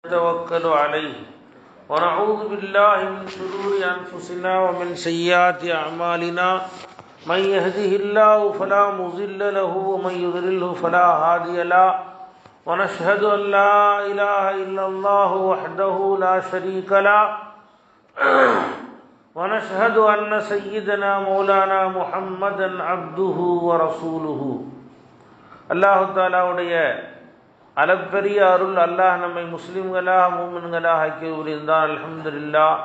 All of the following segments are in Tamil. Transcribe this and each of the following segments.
نتوكل عليه ونعوذ بالله من شرور أنفسنا ومن سيئات أعمالنا من يهده الله فلا مضل له ومن يضلله فلا هادي له ونشهد أن لا إله إلا الله وحده لا شريك له ونشهد أن سيدنا مولانا محمدا عبده ورسوله الله تعالى உடைய அளப்பெரிய அருள் அல்லாஹ் நம்மை முஸ்லிம்களாக மூமின்களாக ஆக்கி புரிந்தான். அல்ஹம்துலில்லாஹ்.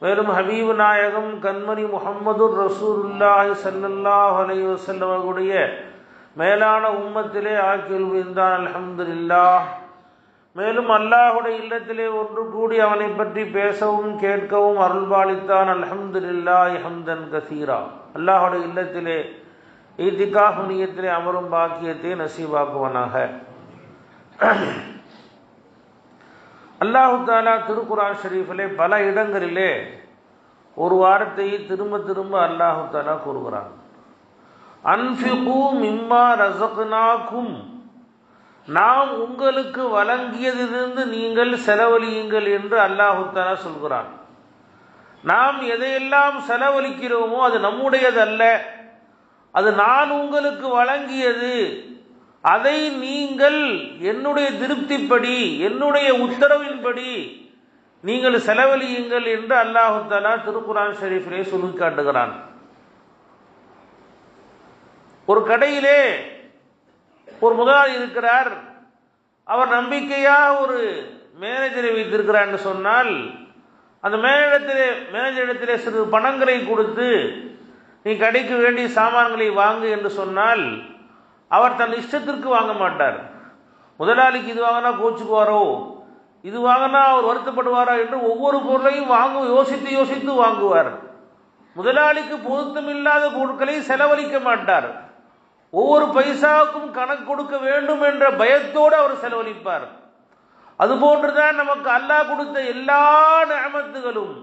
மேலும் ஹபீபு நாயகம் கண்மணி முஹம்மதுர் ரசூலுல்லாஹி ஸல்லல்லாஹு அலைஹி வஸல்லம் அவர்களுடைய மேலான உம்மத்திலே ஆக்கி புரிந்தான். அல்ஹம்துலில்லாஹ். மேலும் அல்லாஹுடைய இல்லத்திலே ஒன்று கூடி அவனை பற்றி பேசவும் கேட்கவும் அருள்பாலித்தான். அல்ஹம்துலில்லாஹ் ஹம்தன் கஸீரா. அல்லாஹுடைய இல்லத்திலே இத்திகாஃப் நியத்திலே அமரும் பாக்கியத்தை நசீபாக்குவனாக. அல்லாஹு தாலா திருக்குர்ஆன் ஷரீஃபிலே பல இடங்களிலே ஒரு வார்த்தை திரும்ப திரும்ப அல்லாஹு தாலா கூறுகிறான். அன்ஃபிகு மிம்மா ரஸக்னாக்கும், நாம் உங்களுக்கு வழங்கியதிலிருந்து நீங்கள் செலவழியுங்கள் என்று அல்லாஹு தாலா சொல்கிறான். நாம் எதையெல்லாம் செலவழிக்கிறோமோ அது நம்முடையது அல்ல, அது நான் உங்களுக்கு வழங்கியது. அதை நீங்கள் என்னுடைய திருப்திப்படி என்னுடைய உத்தரவின்படி நீங்கள் செலவழியுங்கள் என்று அல்லாஹு தஆலா திருக்குர்ஆன் ஷரீஃபிலே சொல்லி காட்டுகிறான். ஒரு கடையிலே ஒரு முதலாளி இருக்கிறார். அவர் நம்பிக்கையாக ஒரு மேனேஜரை வைத்திருக்கிறார் என்று சொன்னால், அந்த மேனேஜரிடத்திலே சிறு பணங்களை கொடுத்து நீ கடைக்கு வேண்டிய சாமான்களை வாங்கு என்று சொன்னால் அவர் தன் இஷ்டத்திற்கு வாங்க மாட்டார். முதலாளிக்கு இது வாங்கினா கோச்சுக்குவாரோ, இது வாங்கினா அவர் வருத்தப்படுவாரோ என்று ஒவ்வொரு பொருளையும் யோசித்து யோசித்து வாங்குவார். முதலாளிக்கு பொருத்தமில்லாத பொருட்களை செலவழிக்க மாட்டார். ஒவ்வொரு பைசாவுக்கும் கணக்கு கொடுக்க வேண்டும் என்ற பயத்தோடு அவர் செலவழிப்பார். அதுபோன்றுதான் நமக்கு அல்லாஹ் கொடுத்த எல்லா நிஅமத்துகளும்.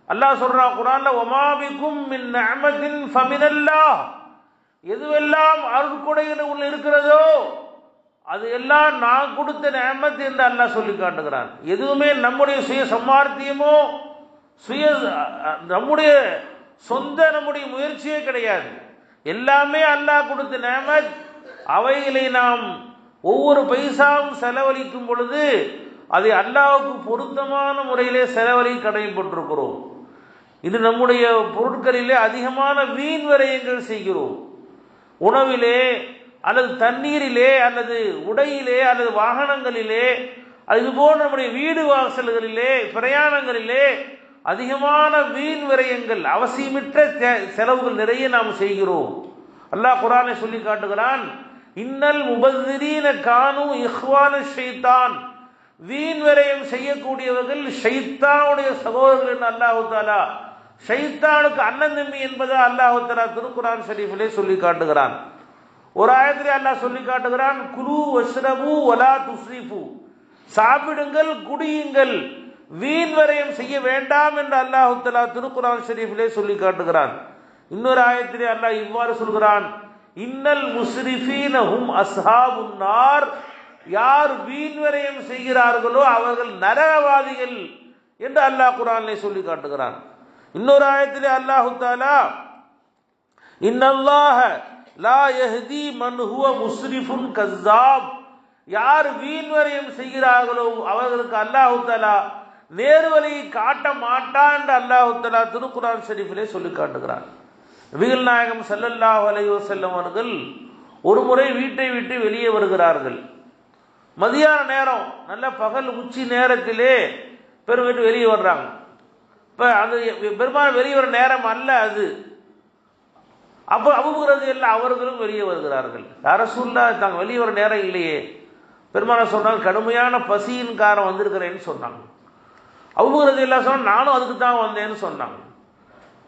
அல்லாஹ் சொல்றான் குர்ஆன்ல, வமா பிக்கும் மின் நிஅமத்தின் ஃபமினல்லாஹ், எதுவெல்லாம் அருட்கொடைகள் உள்ள இருக்கிறதோ அது எல்லாம் நான் கொடுத்த நிஅமத் என்று அல்லாஹ் சொல்லி காட்டுகிறான். எதுவுமே நம்முடைய சுய சம்மார்த்தியமோ நம்முடைய நம்முடைய முயற்சியே கிடையாது. எல்லாமே அல்லாஹ் கொடுத்த நிஅமத். அவைகளை நாம் ஒவ்வொரு பைசாவும் செலவழிக்கும் பொழுது அதை அல்லாஹ்வுக்கு பொருத்தமான முறையிலே செலவழிக்க கடமைப்பட்டிருக்கிறோம். இது நம்முடைய பொருட்களிலே அதிகமான வீண் விரயங்கள் செய்கிறோம். உணவிலே அல்லது தண்ணீரிலே அல்லது உடையிலே அல்லது வாகனங்களிலே, அதுபோல் நம்முடைய வீடு வாசல்களிலே பிரயாணங்களிலே அதிகமான வீண் விரயங்கள், அவசியமற்ற செலவுகள் நிறைய நாம் செய்கிறோம். அல்லாஹ் குர்ஆனை சொல்லி காட்டுகிறான், இன்னல் முபஸ்ஸிரீன கானு இஹ்வான ஷைத்தான், வீண் விரயம் செய்யக்கூடியவர்கள் ஷைத்தானுடைய சகோதரர்கள் என்று அல்லாஹ் தஆலா ஷைத்தானுக்கு அண்ணன் தம்பி என்பதை அல்லாஹ் தஆலா திருக்குர்ஆன் ஷரீஃபிலே சொல்லி காட்டுகிறான். ஒரு ஆயத்திலே அல்லாஹ் சொல்லி காட்டுகிறான், குலு வஷ்ரபு வலா துஸ்ரிஃபு, சாப்பிடுங்கள் குடியுங்கள், வீண் விரயம் செய்ய வேண்டாம் என்று அல்லாஹ் தஆலா திருக்குர்ஆன் ஷரீஃபிலே சொல்லி காட்டுகிறான். இன்னொரு ஆயத்திலே அல்லாஹ் இவ்வாறு சொல்கிறான், இன்னல் முஸ்ரிஃபீன ஹும் அஸ்ஹாபுன் நார், யார் வீண் விரயம் செய்கிறார்களோ அவர்கள் நரகவாதிகள் என்று அல்லாஹ் குர்ஆனிலே சொல்லி காட்டுகிறான். இன்னொரு ஆயத்திலே அல்லாஹ் தஆலா, இன்னல்லாஹ லா யஹ்தி மன் ஹுவ முஸ்ரிஃபுன் கஸ்ஸாப், யார் வீண் விரயம் செய்கிறார்களோ அவர்களுக்கு அல்லாஹ் தஆலா நேர்வழியை காட்ட மாட்டான் என்று அல்லாஹ் தஆலா திருக்குர்ஆன் ஷரீஃபிலே சொல்லி காட்டுகிறான். நபிகள் நாயகம் ஸல்லல்லாஹு அலைஹி வஸல்லம் அவர்கள் ஒரு முறை வீட்டை விட்டு வெளியே வருகிறார்கள். மதியான நேரம், நல்ல பகல் உச்சி நேரத்திலே பெருமிட்டு வெளியே வர்றாங்க. இப்போ அது பெரும்பாலும் வெளியே வர நேரம் அல்ல அது. அப்போ அபூபக்கர் எல்லாம் அவர்களும் வெளியே வருகிறார்கள். யா ரசூலுல்லாஹ், தாங்க வெளியே வர நேரம் இல்லையே. பெருமானார் சொன்னாங்க, கடுமையான பசியின் காரம் வந்திருக்கிறேன்னு சொன்னாங்க. அபூபக்கர் எல்லாம் சொன்னாங்க, நானும் அதுக்கு தான் வந்தேன்னு சொன்னாங்க.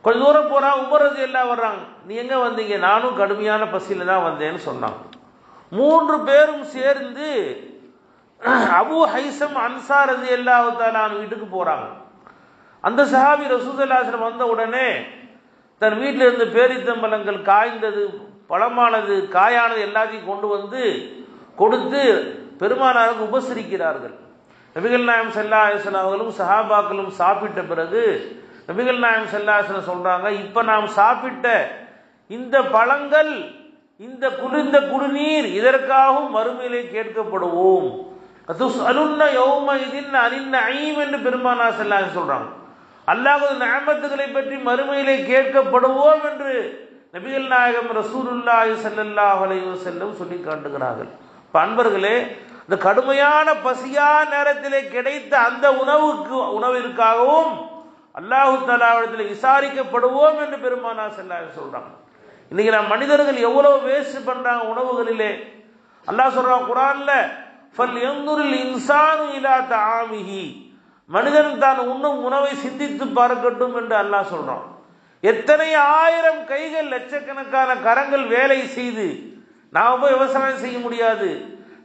கொஞ்சம் தூரம் போனா உமர் எல்லாம் வர்றாங்க, நீ எங்கே வந்தீங்க? நானும் கடுமையான பசியில் தான் வந்தேன்னு சொன்னாங்க. 3 பேரும் சேர்ந்து அபூ ஹைசம் அன்சார் ரலியல்லாஹு தஆலா வீட்டுக்கு போறாங்க. அந்த சஹாபி ரசூலுல்லாஹி ஸல்லல்லாஹு அலைஹி வஸல்லம் வந்த உடனே தன் வீட்டில் இருந்த பேரித்தம்பழங்கள், காய்ந்தது, பழமானது, காயானது எல்லாத்தையும் கொண்டு வந்து கொடுத்து பெருமானாருக்கு உபசரிக்கிறார்கள். நபிகள் நாயகம் ஸல்லல்லாஹு அலைஹி வஸல்லம் அவர்களும் சஹாபாக்களும் சாப்பிட்ட பிறகு நபிகள் நாயகம் ஸல்லல்லாஹு அலைஹி வஸல்லம் சொல்றாங்க, இப்ப நாம் சாப்பிட்ட இந்த பழங்கள், இந்த குளிர்ந்த குடிநீர் இதற்காகவும் மறுமையிலே கேட்கப்படுவோம். துஸ்அலுன்ன யௌமஇதின் அனின் நஈம் என்று பெருமானார் ஸல்லல்லாஹு அலைஹி வஸல்லம் சொல்றாங்க. அல்லாஹ்வுடைய நிஅமத்துகளை பற்றி மறுமையிலே கேட்கப்படுவோம் என்று நபிகள் நாயகம் ரசூலுல்லாஹி ஸல்லல்லாஹு அலைஹி வஸல்லம் சொல்லி காட்டுகிறார்கள். அன்பர்களே, இந்த கடுமையான பசியான நேரத்திலே கிடைத்த அந்த உணவிற்காகவும் அல்லாஹு தஆலாவிடத்தில் விசாரிக்கப்படுவோம் என்று பெருமானார் ஸல்லல்லாஹு அலைஹி வஸல்லம் சொல்றாங்க. இன்னைக்கு நம்ம மனிதர்கள் எவ்வளவு வேஸ்ட் பண்றாங்க உணவுகளிலே. அல்லாஹ் சொல்றான் குர்ஆன்ல, ஃபல்யன்துரில் இன்சானு இலா தஆமிஹி, மனிதன் தான் உண்ணும் உணவை சிந்தித்து பார்க்கட்டும் என்று அல்லாஹ் சொல்றான். எத்தனை ஆயிரம் கைகள், லட்சக்கணக்கான கரங்கள் வேலை செய்து நாம் போய் விவசாயம் செய்ய முடியாது,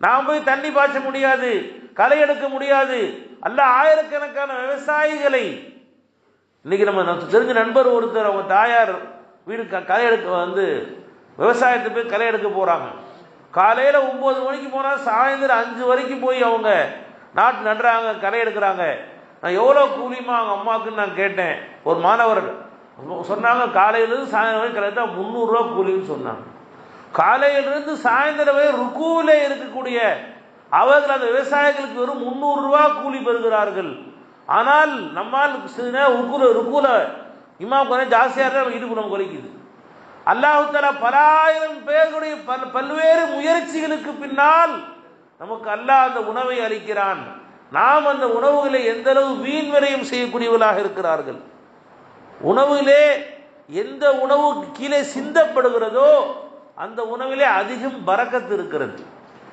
நாம் போய் தண்ணி பாய்ச்ச முடியாது, களை எடுக்க முடியாது. அல்லாஹ் ஆயிரக்கணக்கான விவசாயிகளை, இன்னைக்கு நம்ம தெரிஞ்ச நண்பர் ஒருத்தர், அவங்க தாயார் வீடு களை எடுக்க விவசாயத்தை போய் களை எடுக்க போறாங்க. காலையில 9 மணிக்கு போனா சாயந்தரம் 5 வரைக்கும் போய் அவங்க நாட்டு நடுறாங்க, களை எடுக்கிறாங்க. நான் எவ்வளோ கூலியுமா அவங்க அம்மாவுக்குன்னு நான் கேட்டேன். ஒரு மாணவர் சொன்னாங்க, காலையிலிருந்து சாயந்தரம் வரை கரெக்டா 300 ரூபா கூலின்னு சொன்னாங்க. காலையிலிருந்து சாயந்தரம் வரை ருக்கூவிலே இருக்கக்கூடிய அவர்கள் அந்த விவசாயிகளுக்கு வெறும் 300 ரூபா கூலி பெறுகிறார்கள். ஆனால் நம்மால் ருக்கூல இமாம் கொஞ்சம் ஜாஸ்தியாக இருந்தால் இடுப்பு நம்ம குறைக்குது. அல்லாஹ் தஆலா பல ஆயிரம் பேர்களுடைய பல்வேறு முயற்சிகளுக்கு பின்னால் நமக்கு அல்லாஹ் அந்த உணவை அளிக்கிறான். நாம் அந்த உணவுகளை எந்த அளவு வீண் விரயம் செய்யக்கூடியவர்களாக இருக்கிறார்கள். உணவிலே எந்த உணவு கீழே சிந்தப்படுகிறதோ அந்த உணவிலே அதிகம் பரக்கத்து இருக்கிறது.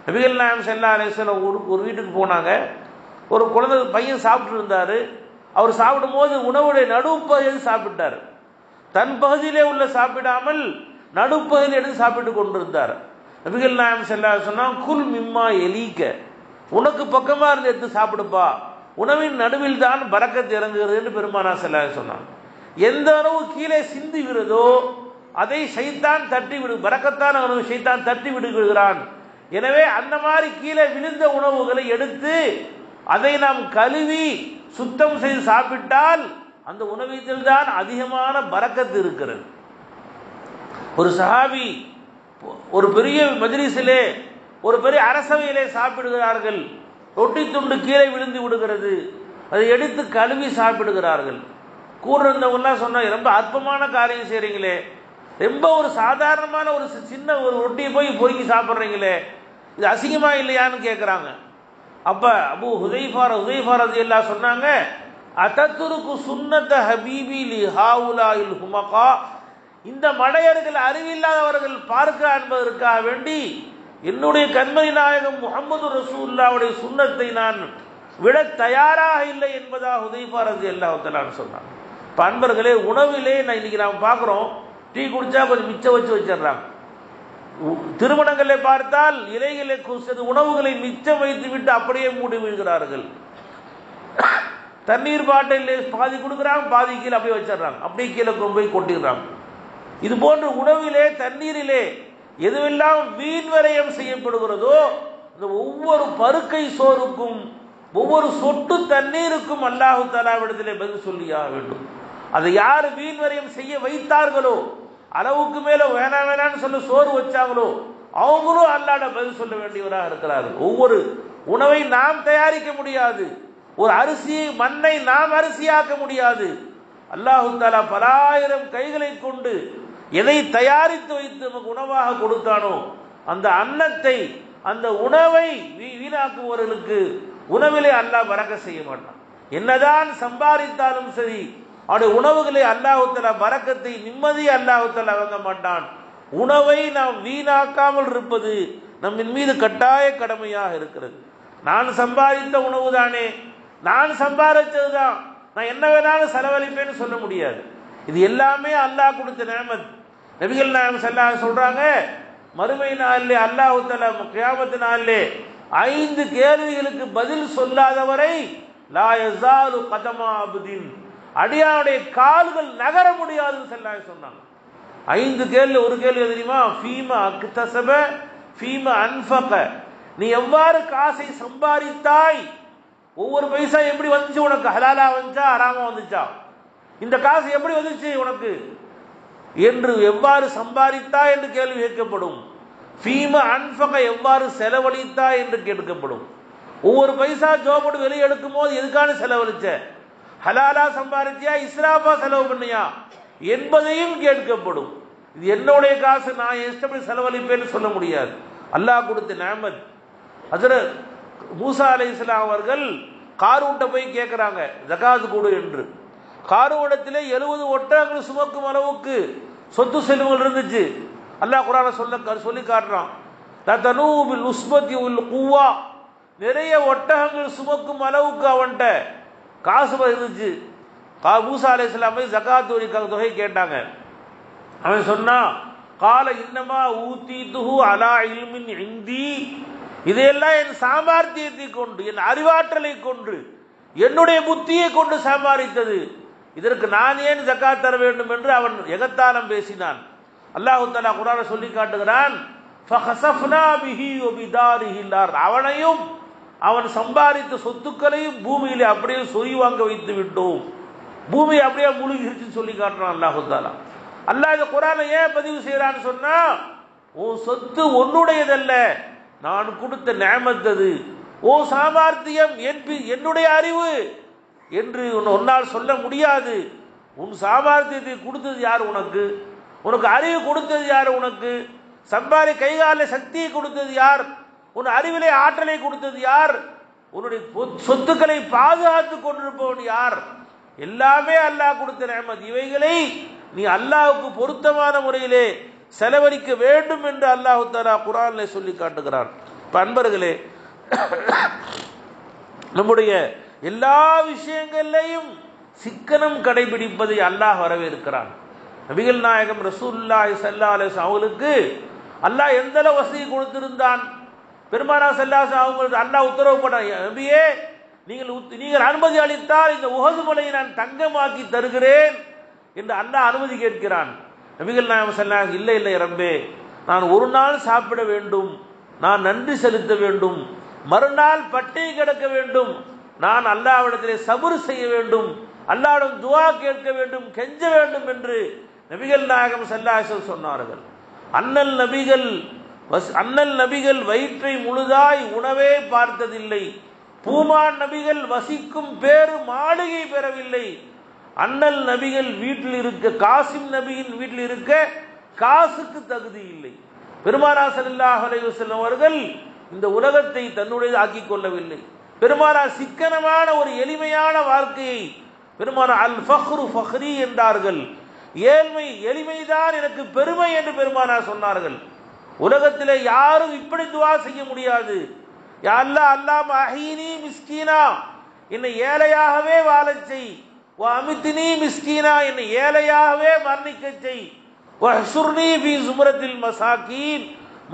நபிகள் நாயகம் ஸல்லல்லாஹு அலைஹி வஸல்லம் ஒரு வீட்டுக்கு போனாங்க. ஒரு குழந்தை பையன் சாப்பிட்டு இருந்தாரு. அவர் சாப்பிடும் போது உணவுடைய நடுப்பகுதியில் சாப்பிட்டார். தன் பகுதியிலே உள்ள சாப்பிடாமல் நடுப்பகுதியில் எடுத்து சாப்பிட்டு கொண்டிருந்தார். நபிகள் நாயகம் ஸல்லல்லாஹு அலைஹி வஸல்லம், குல் மிம்மா எலீக்க, உனக்கு பக்கமா இருந்து எடுத்து சாப்பிடுப்பா, உணவின் நடுவில் தான் பரக்கத்து இறங்குகிறது என்று பெருமானார் ஸல்லல்லாஹு அலைஹி வஸல்லம் சொன்னாங்க. எந்த அளவு கீழே சிந்துகிறதோ அதை ஷைத்தான் தட்டி விடு, பரக்கத்தான உணவு ஷைத்தான் தட்டி விடுகிறான். எனவே அந்த மாதிரி கீழே விழுந்த உணவுகளை எடுத்து அதை நாம் கழுவி சுத்தம் செய்து சாப்பிட்டால் அந்த உணவில் தான் அதிகமான பரக்கத்து இருக்கிறது. ஒரு சஹாபி ஒரு பெரிய மஜ்லிஸிலே, ஒரு பெரிய அரசவையிலே சாப்பிடுகிறார்கள். ரொட்டி துண்டு கீழே விழுந்து விடுகிறது. அதை எடுத்து கழுவி சாப்பிடுகிறார்கள். கூட இருந்தவங்கலாம் சொன்னாங்க, ரொம்ப அற்பமான காரியம் செய்றீங்களே, ரொம்ப ஒரு சாதாரணமான ஒரு சின்ன ஒரு ரொட்டியை போய் பொறுக்கி சாப்பிட்றீங்களே, இது அசிங்கமா இல்லையான்னு கேட்குறாங்க. அப்ப அபூ ஹுதைஃபா ரலியல்லாஹு சொன்னாங்க, அதத்துருக்கு சுன்னத ஹபீபி லி ஹாவுலாயில் ஹுமகா, இந்த மடையர்கள் அறிவில்லாதவர்கள் பார்க்க என்பதற்காக வேண்டி என்னுடைய கண்மணி நாயகம் முஹம்மது ரசூலுல்லாஹ்வுடைய சுன்னத்தை நான் விட தயாராக இல்லை என்பதாக ஹுதைஃபா ரலியல்லாஹு தஆலா சொன்னாங்க. இப்போ அன்பர்களே, உணவிலே இன்னைக்கு நாம் பார்க்குறோம், டீ குடிச்சா கொஞ்சம் மிச்சம் வச்சிடுறாங்க. திருமணங்களை பார்த்தால் இலைகளை உணவுகளை மிச்சம் வைத்து விட்டு அப்படியே மூடி விழுகிறார்கள். தண்ணீர் பாட்டில் பாதி கொடுக்குறாங்க, பாதி கீழே அப்படியே வச்சிடறாங்க, அப்படியே கீழே கொண்டு போய் கொட்டிடுறாங்க. இது போன்று உணவிலே தண்ணீரிலே எதுவெல்லாம் வீண் விரயம் செய்யப்படுகிறதோ அந்த ஒவ்வொரு பருக்கை சோறுக்கும் ஒவ்வொரு சொட்டு தண்ணீருக்கும் அல்லாஹு தஆலாவிடத்திலே பதில் சொல்லியாக வேண்டும். அதை யார் வீண் விரயம் செய்ய வைத்தார்களோ, அளவுக்கு மேல வேணாம் வேணான்னு சொல்ல சோறு வச்சாங்களோ, அவங்களும் அல்லாஹ்ட பதில் சொல்ல வேண்டியவராக இருக்கிறார்கள். ஒவ்வொரு உணவை நாம் தயாரிக்க முடியாது, ஒரு அரிசி மண்ணை நாம் அரிசியாக்க முடியாது. அல்லாஹு தஆலா பலாயிரம் கைகளை கொண்டு எதை தயாரித்து வைத்து நமக்கு உணவாக கொடுத்தானோ அந்த அன்னத்தை, அந்த உணவை வீணாக்குபவர்களுக்கு உணவிலே அல்லாஹ் பரக்கத் செய்ய மாட்டான். என்னதான் சம்பாதித்தாலும் சரி, அவருடைய உணவுகளை அல்லாஹ் தஆலா பரக்கத்தை, நிம்மதியை அல்லாஹ் தஆலா வழங்க மாட்டான். உணவை நாம் வீணாக்காமல் இருப்பது நம்மின் மீது கட்டாய கடமையாக இருக்கிறது. நான் சம்பாதித்த உணவு தானே, நான் சம்பாதிச்சது தான், நான் என்ன வேணாலும் செலவழிப்பேன்னு சொல்ல முடியாது. இது எல்லாமே அல்லாஹ் கொடுத்த நிஅமத். நபிகள் நாயகம் ஸல்லல்லாஹு அலைஹி சொல்றாங்க, மறுமை நாளிலே அல்லாஹ் தஆலா கியாமத் நாளிலே 5 கேள்விகளுக்கு பதில் சொல்லாதவரை லா யஸாலு கதமா அப்தின், அடியானுடைய கால்கள் நகர முடியாதுன்னு ஸல்லல்லாஹு அலைஹி சொன்னாங்க. 5 கேள்வி. ஒரு கேள்வி தெரியுமா? ஃபீமா அக்தஸப ஃபீமா அன்ஃபக, நீ எவ்வாறு காசை சம்பாதித்தாய், ஒவ்வொரு பைசா எப்படி வந்துச்சு உனக்கு? ஹலாலா வந்துச்சா ஹராமா வந்துச்சா? இந்த காசு எப்படி வந்துச்சு உனக்கு என்று எவ்வாறு சம்பாதித்தா என்று கேள்வி கேட்கப்படும். ஃபீம அன்ஃபக எவ்வாறு செலவழித்தா என்று கேட்கப்படும். ஒவ்வொரு பைசா ஜோபோடு வெளியே எடுக்கும் போது எதுக்கான செலவழிச்ச? ஹலாலா சம்பாதிச்சியா இஸ்ராஃபா செலவு பண்ணியா என்பதையும் கேட்கப்படும். இது என்னுடைய காசு, நான் இஷ்டப்படி செலவழிப்பேன்னு சொல்ல முடியாது. அல்லாஹ் கொடுத்த நிஅமத். ஹஜ்ரத் மூசா அலைஹிஸ்ஸலாம் அவர்கள் காரூன்ட்ட போய் கேட்குறாங்க ஜகாத் கொடு என்று. காரூனிடத்திலே 70 ஒட்டகங்கள் சுமக்கும் அளவுக்கு சொத்து செல்வங்கள் இருந்துச்சு. அல்லாஹ் குர்ஆன்ல சொல்லி காட்டுறான். தனூபில் உஸ்பத்தி உல் குவா, நிறைய ஒட்டகங்கள் சுமக்கும் அளவுக்கு அவன்கிட்ட காசு இருந்துச்சு. மூசா அலைஹிஸ்ஸலாம் ஜகாத் தொகை கேட்டாங்க. அவன் சொன்னா கால இன்னமா ஊதீதுஹு அலா இல்மின் இந்தி, இதையெல்லாம் என் சாமர்த்தியத்தை கொண்டு, என் அறிவாற்றலை கொண்டு, என்னுடைய புத்தியை கொண்டு சம்பாதித்தது. இதற்கு நான் ஏன் ஜகாத் தர வேண்டும் என்று அவன் எகத்தாளம் பேசினான். அல்லாஹ் தஆலா குர்ஆன்ல சொல்லி காட்டுகிறான், ஃபகஸஃப்னா பிஹி வ பிதாரிஹி அல்-அர்த், அவனையும் அவன் சம்பாதித்த சொத்துக்களையும் பூமியிலே அப்படியே சொரிவாங்க வைத்து விட்டோம். பூமி அப்படியே முழுகிருச்சுன்னு சொல்லி காட்டுறான் அல்லாஹ் தஆலா. அல்லாஹ் இந்த குர்ஆனை ஏன் பதிவு செய்யறான்னு சொன்னா, உன் சொத்து உன்னுடையதல்ல, நான் கொடுத்த நிஅமத் அது. ஓ சாமர்த்தியம் என்னுடைய அறிவு என்று உன்னால் சொல்ல முடியாது. உன் சாமர்த்தியத்தை கொடுத்தது யார் உனக்கு? உனக்கு அறிவு கொடுத்தது யார் உனக்கு? சம்பாதி கைகால சக்தியை கொடுத்தது யார்? உன் அறிவிலே ஆற்றலை கொடுத்தது யார்? உன்னுடைய சொத்துக்களை பாதுகாத்துக் கொண்டிருப்பவன் யார்? எல்லாமே அல்லாஹ் கொடுத்த நிஅமத். இவைகளை நீ அல்லாஹ்வுக்கு பொருத்தமான முறையிலே செலவழிக்க வேண்டும் என்று அல்லாஹ் தஆலா குர்ஆனிலே சொல்லி காட்டுகிறான். அன்பர்களே, நம்முடைய எல்லா விஷயங்களையும் சிக்கனம் கடைபிடிப்பதை அல்லாஹ் வரவேற்கிறான். நபிகள் நாயகம் ரசூலுல்லாஹி ஸல்லல்லாஹு அலைஹி வஸல்லம் அவர்களுக்கு அல்லாஹ் எந்த அளவு வசதி கொடுத்திருந்தான். பெருமானார் ஸல்லல்லாஹு அலைஹி வஸல்லம் அவங்களுக்கு அல்லாஹ் உத்தரவு போட்டான், நபியே நீங்கள் அனுமதி அளித்தால் இந்த உஹது மலையை நான் தங்கமாக்கி தருகிறேன் என்று அல்லாஹ் அனுமதி கேட்கிறான். நபிகள் நாயகம் ஸல்லல்லாஹு அலைஹி வஸல்லம் இல்லை ரப்பே, நான் ஒரு நாள் சாப்பிட வேண்டும், நான் நன்றி செலுத்த வேண்டும், மறுநாள் பட்டினி கிடக்க வேண்டும், நான் அல்லாஹ்விடத்திலே சபர் செய்ய வேண்டும், அல்லாஹ்விடம் துஆ கேட்க வேண்டும், கெஞ்ச வேண்டும் என்று நபிகள் நாயகம் ஸல்லல்லாஹு அலைஹி வஸல்லம் சொன்னார்கள். அண்ணல் நபிகள் வயிற்றை முழுதாய் உணவே பார்த்ததில்லை. பூமான் நபிகள் வசிக்கும் பேரு மாளிகை பெறவில்லை. அண்ணல் நபிகள் வீட்டில் இருக்க, காசிம் நபியின் வீட்டில் இருக்க காசுக்கு தகுதி இல்லை. பெருமானார் ஸல்லல்லாஹு அலைஹி வஸல்லம் அவர்கள் இந்த உலகத்தை தன்னுடைய ஆக்கிக் கொள்ளவில்லை. பெருமானார் சிக்கனமான ஒரு எளிமையான வாழ்க்கையை பெருமானார் அல் ஃபக்ரு ஃபக்ரி என்றார்கள். ஏழ்மை எளிமைதான் எனக்கு பெருமை என்று பெருமானார் சொன்னார்கள். உலகத்திலே யாரும் இப்படி துஆ செய்ய முடியாது. யா அல்லாஹ், அல்லாஹ் அஹீனி மிஸ்கீனா, என்னை ஏழையாகவே வாழச் செய். வ அமித்னி மிஸ்கீனா, என்னை ஏழையாகவே மரணிக்க செய். வ ஹுர்னி ஃபீ ஸும்ரத்தில் மசாகீன்,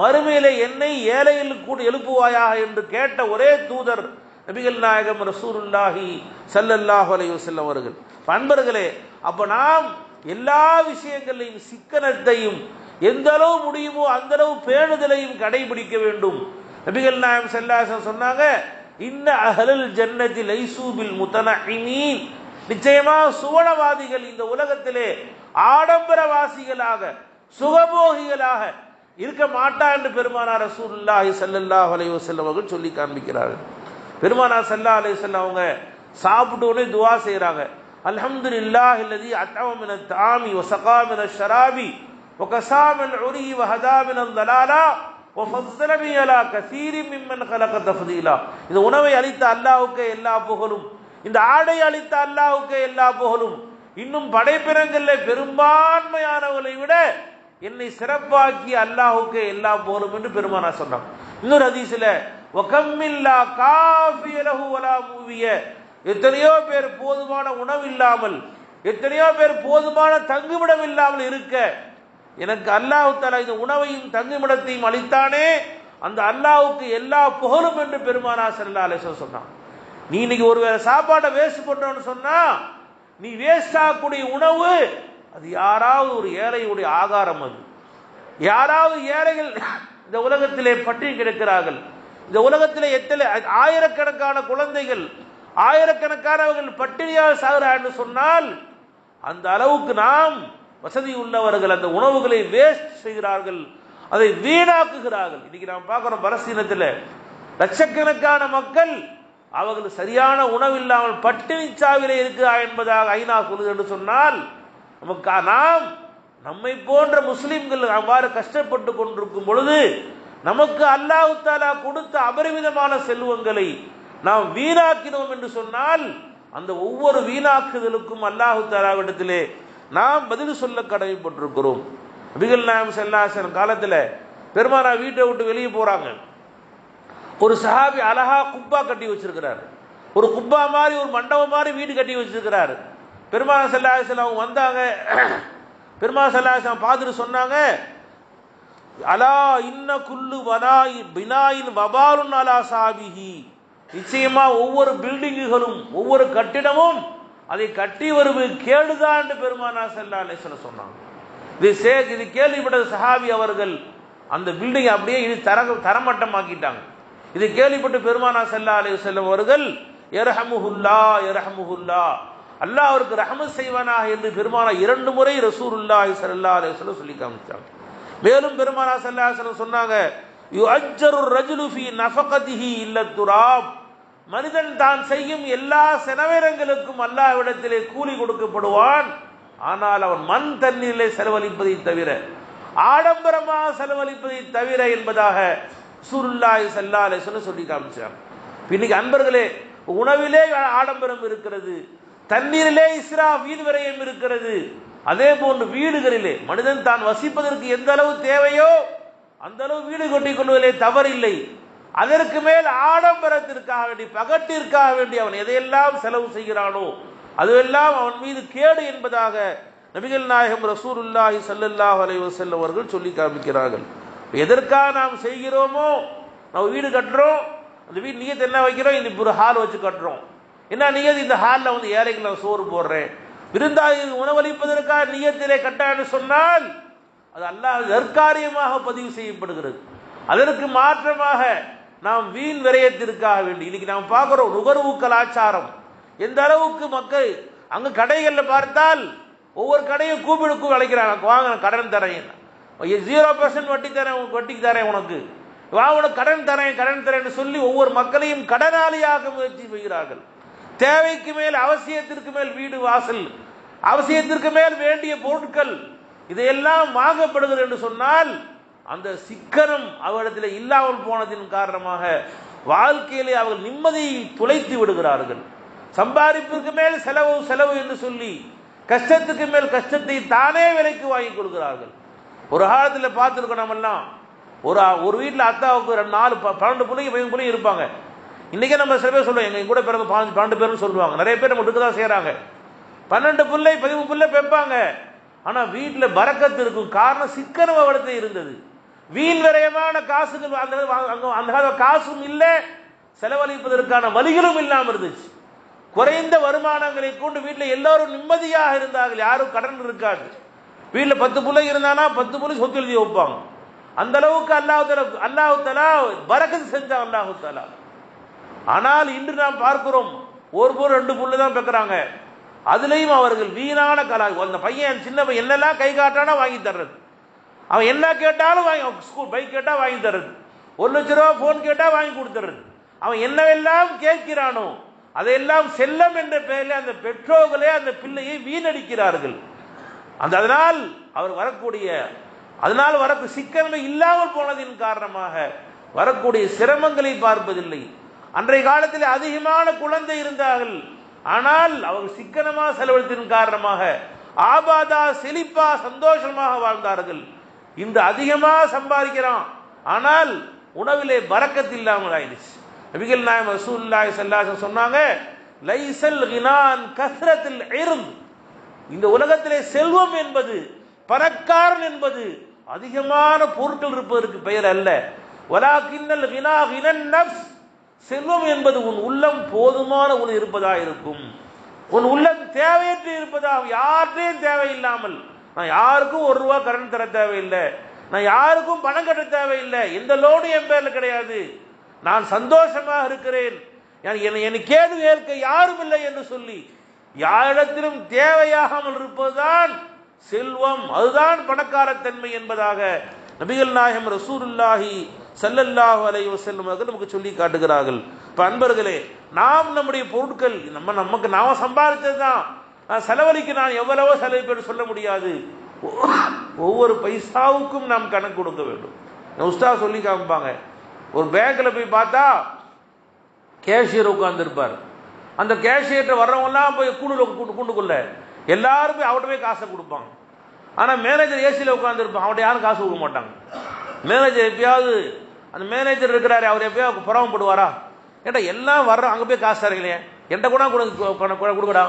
மறுமையிலே என்னை ஏழையில் கூட எழுப்புவாயாக என்று கேட்ட ஒரே தூதர் நபிகள் நாயகம் ரசூலுல்லாஹி ஸல்லல்லாஹு அலைஹி வஸல்லம் அவர்கள். அன்பர்களே, அப்ப நாம் எல்லா விஷயங்களையும் சிக்கனத்தையும் எந்த அளவு முடியுமோ அந்த அளவு பேணுதலையும் கடைபிடிக்க வேண்டும். நபிகள் நாயகம் ஸல்லல்லாஹு அலைஹி வஸல்லம் சொன்னாங்க, இன்ன அஹ்லல் ஜன்னதி லைஸூ பில் முத்தனஇமீன், நிச்சயமா சுவனவாதிகள் இந்த உலகத்திலே ஆடம்பரவாசிகளாக சுகபோகிகளாக இருக்க மாட்டா என்று பெருமானார் ரசூலுல்லாஹி ஸல்லல்லாஹு அலைஹி வஸல்லம் அவர்கள் சொல்லி காண்பிக்கிறார்கள். பெருமானார் ஸல்லல்லாஹு அலைஹி வஸல்லம் அவங்க சாப்பிட்ட உடனே துஆ செய்றாங்க, அல்ஹம்துலில்லாஹில்லதி அத்அம மினத் தஆமி வ ஸகா மினஷ் ஷராபி வ கஸா மினல் உரி வ ஹதா மினல் தலாலா வ ஃபஸ்ஸலனி அலா கஸீரின் மிம்மன் கலக தஃதீலா. இந்த உணவை அளித்த அல்லாஹ்வுக்கே எல்லா புகழும், இந்த ஆடை அளித்த அல்லாஹ்வுக்கே எல்லா புகழும், இன்னும் படைப்பினங்களிலே பெரும்பான்மையானவர்களை விட என்னை சிறப்பாக்கி அல்லாஹ்வுக்கே எல்லா புகழும் என்று பெருமானார் சொன்னாங்க. இன்னொரு ஹதீஸ்ல வகம்மில்லா காஃபிய லஹு வலா மூவிய, எத்தனையோ பேர் போதுமான உணவு இல்லாமல், எத்தனையோ பேர் போதுமான தங்குமிடம் இல்லாமல் இருக்க, எனக்கு அல்லாஹ் தஆலா இந்த உணவையும் தங்குமிடத்தையும் அளித்தானே, அந்த அல்லாஹ்வுக்கு எல்லா புகழும் என்று பெருமானார் ஸல்லல்லாஹு அலைஹி வஸல்லம் சொன்னாங்க. நீ இன்னைக்கு ஒருவேளை சாப்பாடை வேஸ்ட் பண்றோம்னு சொன்னா, நீ வேஸ்ட் ஆகக்கூடிய உணவு அது யாராவது ஒரு ஏழையுடைய ஆகாரம். அது யாராவது ஏழைகள் இந்த உலகத்திலே பட்டினி கிடக்கிறார்கள். இந்த உலகத்திலே எத்தனை ஆயிரக்கணக்கான குழந்தைகள் ஆயிரக்கணக்கானவர்கள் பட்டினியால் சாகிறார்கள் சொன்னால் அந்த அளவுக்கு நாம் வசதி உள்ளவர்கள் அந்த உணவுகளை வேஸ்ட் செய்கிறார்கள், அதை வீணாக்குகிறார்கள். இன்னைக்கு நாம் பார்க்கிறோம் பலஸ்தீனத்தில் லட்சக்கணக்கான மக்கள் அவர்கள் சரியான உணவு இல்லாமல் பட்டினி சாவிலே இருக்கிறார் என்பதாக ஐநா சொல்லுது என்று சொன்னால் நமக்கு நாம் நம்மை போன்ற முஸ்லிம்கள் அவ்வாறு கஷ்டப்பட்டு கொண்டிருக்கும் பொழுது நமக்கு அல்லாஹ் தஆலா கொடுத்த அபரிமிதமான செல்வங்களை நாம் வீணாக்கினோம் என்று சொன்னால் அந்த ஒவ்வொரு வீணாக்குதலுக்கும் அல்லாஹ் தஆலாவிடத்திலே நாம் பதில் சொல்ல கடமைப்பட்டிருக்கிறோம். நபிகள் நாயகம் ஸல்லல்லாஹு அலைஹி வஸல்லம் காலத்தில் பெருமானார் வீட்டை விட்டு வெளியே போறாங்க. ஒரு சஹாபி அழகா குப்பா கட்டி வச்சிருக்கிறார், ஒரு குப்பா மாதிரி ஒரு மண்டபம் மாதிரி வீடு கட்டி வச்சிருக்கிறார். பெருமானார் ஸல்லல்லாஹு அலைஹி வஸல்லம் வந்தாங்க. பெருமானார் ஸல்லல்லாஹு அலைஹி வஸல்லம் பார்த்துட்டு சொன்னாங்க, அலா இன்ன குல்லு பினாயின் வபாலுன் அலா சாபிஹி, நிச்சயமா ஒவ்வொரு பில்டிங்குகளும் ஒவ்வொரு கட்டிடமும் அதை கட்டி வருவது கேடுதான் என்று பெருமானார் ஸல்லல்லாஹு அலைஹி வஸல்லம் சொன்னாங்க. இது கேள்விப்பட்ட சஹாபி அவர்கள் அந்த பில்டிங் அப்படியே இது தரமட்டமாக்கிட்டாங்க. இதை கேள்விப்பட்டு பெருமானார் ஸல்லல்லாஹு அலைஹி வஸல்லம் அவர்கள் யர்ஹமுஹுல்லாஹ் யர்ஹமுஹுல்லாஹ், அல்லாஹ் அவருக்கு ரஹ்மத் செய்வானாக என்று பெருமானார் 2 முறை ரசூலுல்லாஹி ஸல்லல்லாஹு அலைஹி வஸல்லம் சொல்லி காமிச்சாங்க. மேலும் பெருமானார் ஸல்லல்லாஹு அலைஹி வஸல்லம் சொன்னாங்க, யுஅஜ்ஜரு ரஜுலு ஃபீ நஃபகதிஹி இல்ல துராப், மனிதன் தான் செய்யும் எல்லா செலவினங்களுக்கும் அல்லாஹ்விடத்திலே கூலி கொடுக்கப்படுவான், ஆனால் அவன் மண் தண்ணீரிலே செலவழிப்பதை தவிர, ஆடம்பரமாக செலவழிப்பதை தவிர என்பதாக ரசூலுல்லாஹி ஸல்லல்லாஹு அலைஹி வஸல்லம் சொல்லி காமிச்சாங்க. இன்னைக்கு அன்பர்களே, உணவிலே ஆடம்பரம் இருக்கிறது, தண்ணீரிலே இஸ்ராஃப் வீண் விரயம் இருக்கிறது. அதே போன்று வீடுகளிலே மனிதன் தான் வசிப்பதற்கு எந்த அளவு தேவையோ அந்த அளவு வீடு கட்டிக் கொள்வதிலே தவறில்லை. அதற்கு மேல் ஆடம்பரத்திற்காக வேண்டி பகட்டிற்காக வேண்டி அவன் எதையெல்லாம் செலவு செய்கிறானோ அதுவெல்லாம் அவன் மீது கேடு என்பதாக நபிகள் நாயகம் ரசூலுல்லாஹி ஸல்லல்லாஹு அலைஹி வஸல்லம் அவர்கள் சொல்லி காமிக்கிறார்கள். எதற்காக நாம் செய்கிறோமோ, நம்ம வீடு கட்டுறோம், அந்த வீடு நியத் என்ன வைக்கிறோம், இந்த ஒரு ஹால் வச்சு கட்டுறோம், என்ன நியத், இந்த ஹாலில் வந்து ஏழைக்கு நான் சோறு போடுறேன், விருந்தாளிகளுக்கு உணவளிப்பதற்காக நியத்திலே கட்டான்னு சொன்னால் அது அல்லாஹ் தற்காரியமாக பதிவு செய்யப்படுகிறது. அதற்கு மாற்றமாக நாம் வீண் விரயத்திற்காக வேண்டி இன்னைக்கு நாம் பார்க்கிறோம் நுகர்வு கலாச்சாரம் எந்த அளவுக்கு மக்கள் அங்க கடைகளில் பார்த்தால் ஒவ்வொரு கடையும் கூப்பிடுக்கு அழைக்கிறாங்க, வாங்க கடன் தரேன், 0% வட்டி தரேன், வட்டிக்கு தரேன், உனக்கு வா, உனக்கு கடன் தரேன்னு சொல்லி ஒவ்வொரு மக்களையும் கடனாளியாக முயற்சி செய்கிறார்கள். தேவைக்கு மேல் அவசியத்திற்கு மேல் வீடு வாசல், அவசியத்திற்கு மேல் வேண்டிய பொருட்கள் இதையெல்லாம் வாங்கப்படுகிறது என்று சொன்னால் அந்த சிக்கனம் அவரிடத்தில் இல்லாமல் போனதின் காரணமாக வாழ்க்கையிலே அவர்கள் நிம்மதியை துளைத்து விடுகிறார்கள். சம்பாதிப்பிற்கு மேல் செலவு என்று சொல்லி கஷ்டத்துக்கு மேல் கஷ்டத்தை தானே விலைக்கு வாங்கி கொள்கிறார்கள். ஒரு காலத்தில் பார்த்துருக்கோம் நம்மெல்லாம், ஒரு வீட்டில் அத்தாவுக்கு 4 12 பிள்ளைங்க 15 பிள்ளைங்க இருப்பாங்க. இன்னைக்கே நம்ம சில பேர் சொல்லுவோம், எங்க கூட பிறகு 12 பேர்னு சொல்லுவாங்க. நிறைய பேர் நம்ம இருக்க தான் செய்யறாங்க. 12 பிள்ளை 13 பிள்ளை பெப்பாங்க. ஆனா வீட்டில் பரக்கத்து இருக்கும். காரணம் சிக்கனம் அவடத்தில் இருந்தது. வீண் விரயமான காசுகள் அந்த காசும் இல்லை, செலவழிப்பதற்கான வழிகளும் இல்லாமல் இருந்துச்சு. குறைந்த வருமானங்களை கொண்டு வீட்டில் எல்லாரும் நிம்மதியாக இருந்தார்கள், யாரும் கடன் இருக்காது. வீட்டில் 10 பிள்ளை இருந்தானா 10 பிள்ளை சொத்து எழுதி வைப்பாங்க. அந்த அளவுக்கு அல்லாஹ் தஆலா பரக்கத்து செஞ்சான் அல்லாஹ் தஆலா. ஆனால் இன்று நாம் பார்க்கிறோம், ஒரு 2 புள்ள தான் பெக்கிறாங்க. அதுலேயும் அவர்கள் வீணான அந்த பையன் சின்ன பையன் என்னெல்லாம் கை காட்டானா வாங்கி தர்றது, அவன் என்ன கேட்டாலும் வாங்கி, ஸ்கூல் பைக் கேட்டா வாங்கி தர்றது, 1 லட்ச ரூபா போன் கேட்டா வாங்கி கொடுத்துறது. அவன் என்னவெல்லாம் கேட்கிறானோ அதையெல்லாம் செல்லம் என்ற பெயரில் அந்த பெற்றோர்களே அந்த பிள்ளையை வீணடிக்கிறார்கள். அதனால் அவர் அதனால் வரக்கூடிய சிக்கனமே இல்லாமல் போனதின் காரணமாக வரக்கூடிய சிரமங்களை பார்ப்பதில்லை. அன்றைய காலத்தில் அதிகமான குழந்தை இருந்தார்கள், ஆனால் அவர்கள் சிக்கனமாக செலவழித்ததன் காரணமாக ஆபாதா செழிப்பா சந்தோஷமாக வாழ்ந்தார்கள். இந்த அதிகமாக சம்பாதிக்கிறான், ஆனால் உணவிலே பரக்கத் இல்லாமல் ஆயிடுச்சு. நபிகள் நாயகம் ரசூலுல்லாஹி ஸல்லல்லாஹு அலைஹி வஸல்லம் சொன்னாங்க, லைஸல் கினான் கஸ்ரத்துல் இர்ம், இந்த உலகத்திலே செல்வம் என்பது, பணக்காரன் என்பது அதிகமான பொருட்கள் இருப்பதற்கு பெயர் அல்ல. வலாக்கின்னல் கினா கினன் நஃப்ஸ், செல்வம் என்பது உன் உள்ளம் போதுமான உன் இருப்பதாக இருக்கும். உன் உள்ளம் தேவையற்று இருப்பதாக, யார்கிட்டையும் தேவையில்லாமல், நான் யாருக்கும் 1 ரூபா கடன் தர தேவையில்லை, நான் யாருக்கும் பணம் கட்ட தேவையில்லை, எந்த லோடு என் பேர்ல கிடையாது, நான் சந்தோஷமாக இருக்கிறேன், என்னை கேடு கேட்க யாரும் இல்லை என்று சொல்லி யாரிடத்திலும் தேவையாகாமல் இருப்பதுதான் செல்வம், அதுதான் பணக்காரத்தன்மை என்பதாக நபிகள் நாயகம் ரசூலுல்லாஹி ஸல்லல்லாஹு அலைஹி வஸல்லம் அவர்கள் நமக்கு சொல்லி காட்டுகிறார்கள். இப்ப அன்பர்களே, நாம் நம்முடைய பொருட்கள் நமக்கு நாம சம்பாதிச்சது தான், செலவழிக்க நான் எவ்வளவோ செலவு சொல்ல முடியாது. ஒவ்வொரு பைசாவுக்கும் நாம் கணக்கு கொடுக்க வேண்டும். உஸ்தாத் சொல்லி காமிப்பாங்க, ஒரு பேங்க்ல போய் பார்த்தா கேஷியர் உட்கார்ந்து இருப்பார். அந்த கேஷியர்கிட்ட வர்றவங்கலாம் போய் கூண்டுக்குள்ள எல்லாரும் போய் அவட்ட போய் காசை கொடுப்பாங்க. ஆனால் மேனேஜர் ஏசியில் உட்கார்ந்து இருப்பான், அவட்ட யாரும் காசு கொடுக்க மாட்டாங்க. மேனேஜர் எப்பயாவது அந்த மேனேஜர் இருக்கிறாரு, அவர் எப்பயாவது புறவப்படுவாரா? ஏன்டா எல்லாம் வர்ற அங்கே போய் காசு தரீங்களே, என்கிட்ட கூட கொடுக்கடா.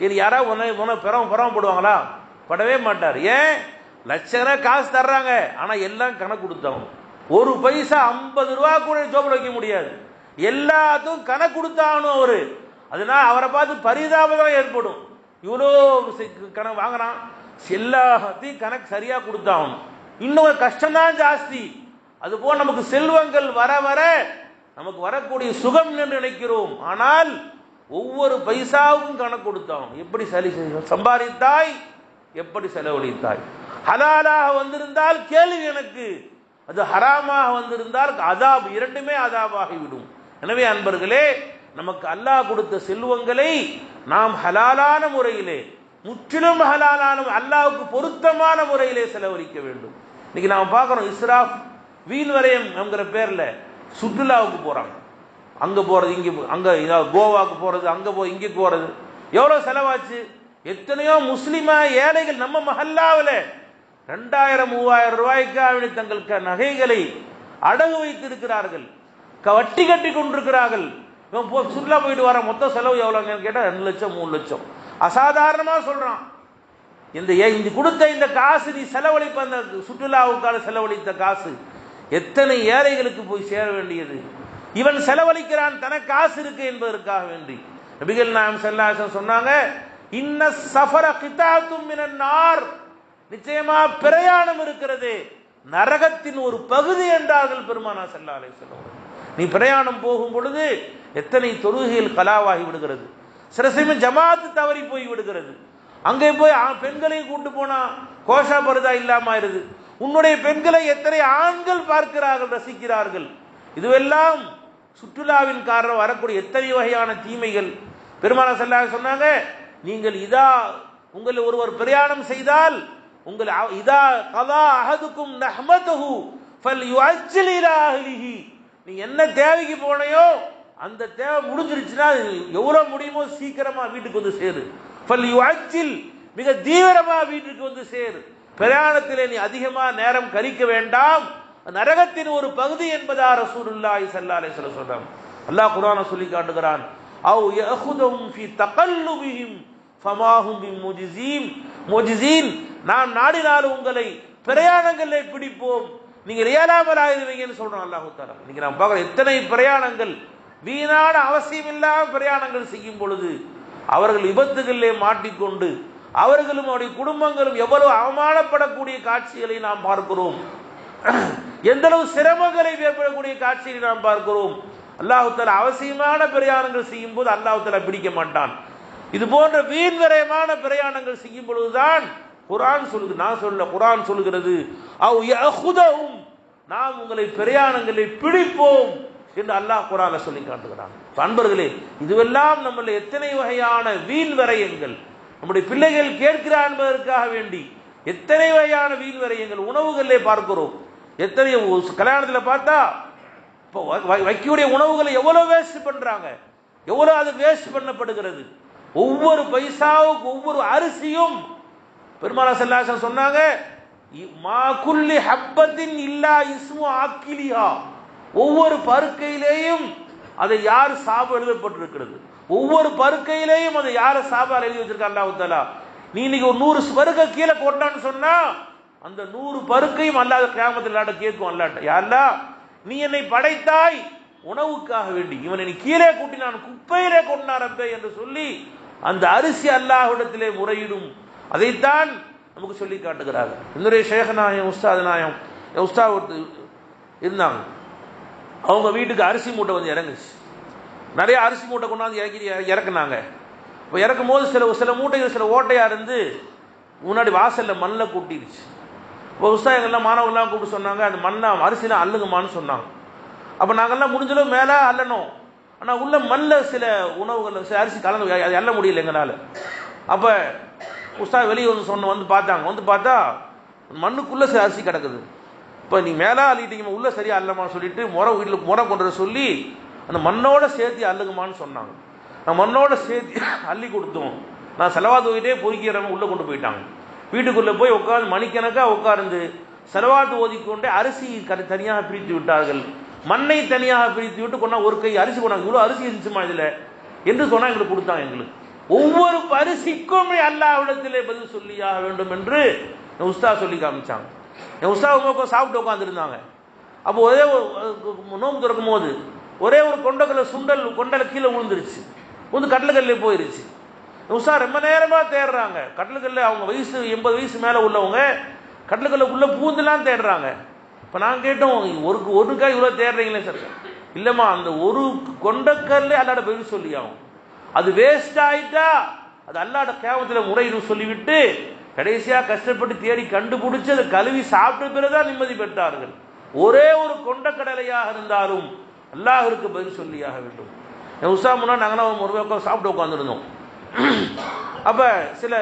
இது யாராவது புறவப்படுவாங்களா? படவே மாட்டார். ஏன்? லட்சம் காசு தர்றாங்க, ஆனால் எல்லாம் கணக்கு கொடுத்தவங்க. ஒரு பைசா 50 ரூபா கூட ஜோபில் வைக்க முடியாது, எல்லாத்துக்கும் கணக்கு கொடுத்தாகணும் அவரு. அதனால அவரை பார்த்து பரிதாபம் ஏற்படும். இவ்வளோ கணக்கு வாங்குறான், எல்லாத்தையும் கணக்கு சரியா கொடுத்தாகணும். இன்னும் கஷ்டம்தான் ஜாஸ்தி. அதுபோல் நமக்கு செல்வங்கள் வர வர நமக்கு வரக்கூடிய சுகம் என்று நினைக்கிறோம், ஆனால் ஒவ்வொரு பைசாவுக்கும் கணக்கு கொடுத்தாகணும். எப்படி சம்பாதித்தாய், எப்படி செலவழித்தாய். ஹலாலாக வந்திருந்தால் கேள்வி எனக்கு, அது ஹராமாக வந்திருந்தால் அதாப், இரண்டுமே அதாபாகிவிடும். எனவே அன்பர்களே, நமக்கு அல்லாஹ் கொடுத்த செல்வங்களை நாம் ஹலாலான முறையிலே, முற்றிலும் ஹலாலான அல்லாஹ்வுக்கு பொருத்தமான முறையிலே செலவழிக்க வேண்டும். இன்னைக்கு நாம் பார்க்கிறோம், இஸ்ராஃப், வீண் வரையம் என்கிற பேர்ல சுற்றுலாவுக்கு போறாங்க. அங்க போறது, இங்க அங்க கோவாக்கு போறது, அங்க போய் இங்க போறது, எவ்வளவு செலவாச்சு? எத்தனையோ முஸ்லிமா ஏழைகள் நம்ம மஹல்லாவில் 2000-3000 ரூபாய்க்கு தங்கள் நகைகளை அடகு வைத்திருக்கிறார்கள், வட்டி கட்டி கொண்டிருக்கிறார்கள். சுற்றுலா போயிட்டு வர மொத்த செலவு எவ்வளோன்னு கேட்டால் 2 லட்சம் 3 லட்சம். அசாதாரணமா சொல்றான். இந்த கொடுத்த இந்த காசு நீ செலவழிப்ப, அந்த சுற்றுலாவுக்காக செலவழித்த காசு எத்தனை ஏழைகளுக்கு போய் சேர வேண்டியது. இவன் செலவழிக்கிறான், தனக்கு காசு இருக்கு என்பதற்காக வேண்டி. நபிகள் நாயகம் ஸல்லல்லாஹு அலைஹி வஸல்லம் சொன்னாங்க, இன்ன ஸஃபர கிதாத்தும் மினன் நார், நிச்சயமா பிரயாணம் இருக்கிறது நரகத்தின் ஒரு பகுதி என்றார்கள் பெருமானார் ஸல்லல்லாஹு அலைஹி வஸல்லம். நீ பிரயாணம் போகும் பொழுது எத்தனை தொழுகைகள் கலாவாகி விடுகிறது, சில சமயம் ஜமாத்து தவறி போய் விடுகிறது. அங்கே போய் பெண்களையும் கூட்டு போனா கோஷா பருதா இல்லாம ஆயிருது. உன்னுடைய பெண்களை எத்தனை ஆண்கள் பார்க்கிறார்கள், ரசிக்கிறார்கள். இதுவெல்லாம் சுற்றுலாவின் காரணம் வரக்கூடிய எத்தனை வகையான தீமைகள். பெருமானார் ஸல்லல்லாஹு அலைஹி சொன்னாங்க, நீங்கள் உங்களை ஒருவர் பிரயாணம் செய்தால், உங்கள் இதா கதா அஹதுக்கும் நஹ்மதுஹு ஃபல்யுஅஜ்ஜில் இலா அஹ்லிஹி, நீ என்ன தேவைக்கு போனையோ அந்த தேவை முடிஞ்சிருச்சுன்னா எவ்வளவு முடியுமோ சீக்கிரமா வீட்டுக்கு வந்து சேரு. ஃபல்யுஅஜ்ஜில், மிக தீவிரமா வீட்டுக்கு வந்து சேரு. பிரயாணத்திலே நீ அதிகமா நேரம் கழிக்க வேண்டாம், நரகத்தின் ஒரு பகுதி என்பதா ரசூலுல்லாஹி ஸல்லல்லாஹு அலைஹி வஸல்லம் சொல்றாங்க. அல்லாஹ் குர்ஆனை சொல்லி காட்டுகிறான், அவ் யஅഖுதுஹும் ஃபீ தகல்லுபிஹிம் ஃபமாஹும் பிமுஜிஸீன், நாம் நாடினாலும் உங்களை பிரயாணங்களை பிடிப்போம், நீங்க ரியலாமல் ஆயிருவீங்கன்னு சொல்றோம் அல்லாஹ் தஆலா. நீங்க நாம் பார்க்குற எத்தனை பிரயாணங்கள், வீணான அவசியம் இல்லாம பிரயாணங்கள் செய்யும் பொழுது அவர்கள் விபத்துகளிலே மாட்டிக்கொண்டு அவர்களும் அவருடைய குடும்பங்களும் எவ்வளவு அவமானப்படக்கூடிய காட்சிகளை நாம் பார்க்கிறோம். எந்த அளவு சிரமங்களை ஏற்படக்கூடிய காட்சியை நாம் பார்க்கிறோம். அல்லாஹ் தஆலா அவசியமான பிரயாணங்கள் செய்யும் போது அல்லாஹ் தஆலா பிடிக்க மாட்டான். இது போன்ற வீண் விரயமான பிரயாணங்கள் செய்யும் பொழுதுதான் குர்ஆன் சொல்லுது, நான் சொல்ல, குர்ஆன் சொல்லுகிறது, அவ் யஅഖுதுஹும், நாம் உங்களை பிரயாணங்களை பிடிப்போம் என்று அல்லாஹ் குர்ஆன்ல சொல்லி காட்டுகிறான். அன்பர்களே, இதுவெல்லாம் நம்மள எத்தனை வகையான வீண் விரயங்கள், நம்முடைய பிள்ளைகள் கேட்கிறார் என்பதற்காக வேண்டி எத்தனை வகையான வீண் விரயங்கள் உணவுகளிலே பார்க்கிறோம். எத்தனை கல்யாணத்தில் பார்த்தா இப்போ வைக்கக்கூடிய உணவுகளை எவ்வளவு வேஸ்ட் பண்றாங்க, எவ்வளவு அது வேஸ்ட் பண்ணப்படுகிறது. ஒவ்வொரு பைசாவுக்கு ஒவ்வொரு அரிசியும் பெருமானார் ஸல்லல்லாஹு அலைஹி வஸல்லம் சொன்னாங்க, மா குல்லி ஹப்பத்தின் இல்லா இஸ்மு ஆக்கிலிஹா, ஒவ்வொரு பருக்கையிலேயும் அதை யார் சாப எழுதப்பட்டிருக்கிறது, ஒவ்வொரு பருக்கையிலேயும் அதை யார சாபால் எழுதி வச்சிருக்க அல்லாஹ் தஆலா. நீ இன்னைக்கு ஒரு 100 பருக்கை கீழே கொட்டான்னு சொன்னா அந்த 100 பருக்கையும் அல்லாஹ் கியாமத்தில் அல்லாஹ் கேட்கும், அல்லாஹ், யா அல்லாஹ், நீ என்னை படைத்தாய் உணவுக்காக வேண்டி, இவனை நீ கீழே கூட்டினான், குப்பையிலே கொண்டான் ரப்பே என்று சொல்லி அந்த அரிசி அல்லாஹ்விடத்திலே முறையிடும். அதைத்தான் நமக்கு சொல்லி காட்டுகிறார்கள். இன்னொரு ஷேக் நாயம் உஸ்தாத் இருந்தாங்க, அவங்க வீட்டுக்கு அரிசி மூட்டை வந்து இறங்குச்சு. நிறைய அரிசி மூட்டை கொண்டாந்து இறக்குனாங்க. இப்போ இறக்கும் போது சில மூட்டைகள் சில ஓட்டையாக இருந்து முன்னாடி வாசலில் மண்ணில் கூட்டிடுச்சு. இப்போ உஸ்தாதங்கள்லாம் மாணவர்கள்லாம் கூப்பிட்டு சொன்னாங்க, அந்த மண்ணை அரிசிலாம் அள்ளுங்கம்மான்னு சொன்னாங்க. அப்போ நாங்கள்லாம் முடிஞ்சளவு மேலே அள்ளணும், ஆனால் உள்ள மண்ணில் சில உணவுகள் சில அரிசி கலந்து அது அள்ள முடியல எங்களால். அப்போ உஸ்தாத் வெளியே வந்து பார்த்தாங்க. வந்து பார்த்தா மண்ணுக்குள்ளே சில அரிசி கிடக்குது. இப்போ நீ மேலே அள்ளிட்டீங்க, உள்ளே சரியாக அல்லமான்னு சொல்லிட்டு வீட்டில் முறை கொண்டு வர சொல்லி அந்த மண்ணோட சேர்த்து அள்ளுங்கம்மான்னு சொன்னாங்க. நான் மண்ணோட சேர்த்து அள்ளி கொடுத்தோம். நான் செலவாத்து ஓதிட்டே பொறுக்கிறவங்க உள்ளே கொண்டு போயிட்டாங்க. வீட்டுக்குள்ளே போய் உட்காந்து மணிக்கணக்காக உட்கார்ந்து செலவாத்து ஓதிக்கொண்டே அரிசி தனியாக பிரித்து விட்டார்கள், மண்ணை தனியாக பிரித்து விட்டு கொண்டா ஒரு கை அரிசி கொண்டாங்க. இவ்வளோ அரிசி இருந்துச்சுமா இதில் என்று சொன்னால் எங்களுக்கு கொடுத்தாங்க. எங்களுக்கு ஒவ்வொரு அரிசிக்கும் அல்லாஹ்விடத்திலே பதில் சொல்லியாக வேண்டும் என்று உஸ்தாத் சொல்லி காமிச்சாங்க. என் உஸ்தாத் சாப்பிட்டு உட்காந்துருந்தாங்க. அப்போ ஒரே நோம்பு திறக்கும் போது ஒரே ஒரு கொண்டலை கீழே விழுந்துருச்சு, கட்டிலுக்கல்லே போயிருச்சு. உஸ்தாத் ரொம்ப நேரமாக தேடுறாங்க. கட்டிலுக்கல்ல அவங்க வயசு 80 வயசு மேலே உள்ளவங்க கட்டிலுக்கல்ல உள்ள பூந்துலாம் தேடுறாங்க. இப்போ நான் கேட்டோம், ஒரு காய் இவ்வளோ தேடுறீங்களே சார். இல்லைம்மா, அந்த ஒரு கொண்டக்கல்லே அல்லாட பதில் சொல்லி ஆகும். அது வேஸ்ட் ஆயிட்டா அது அல்லாட கேவத்தில் முறையிடும் சொல்லிவிட்டு கடைசியாக கஷ்டப்பட்டு தேடி கண்டுபிடிச்சு அதை கழுவி சாப்பிட்ட பிறகுதான் நிம்மதி பெற்றார்கள். ஒரே ஒரு கொண்டக்கடலையாக இருந்தாலும் அல்லாஹ்விற்கு பதில் சொல்லியாக வேண்டும். என் உஸ்தாத் முன்னா நாங்களாம் ஒரு பக்கம் சாப்பிட்டு உட்காந்துருந்தோம். அப்போ சில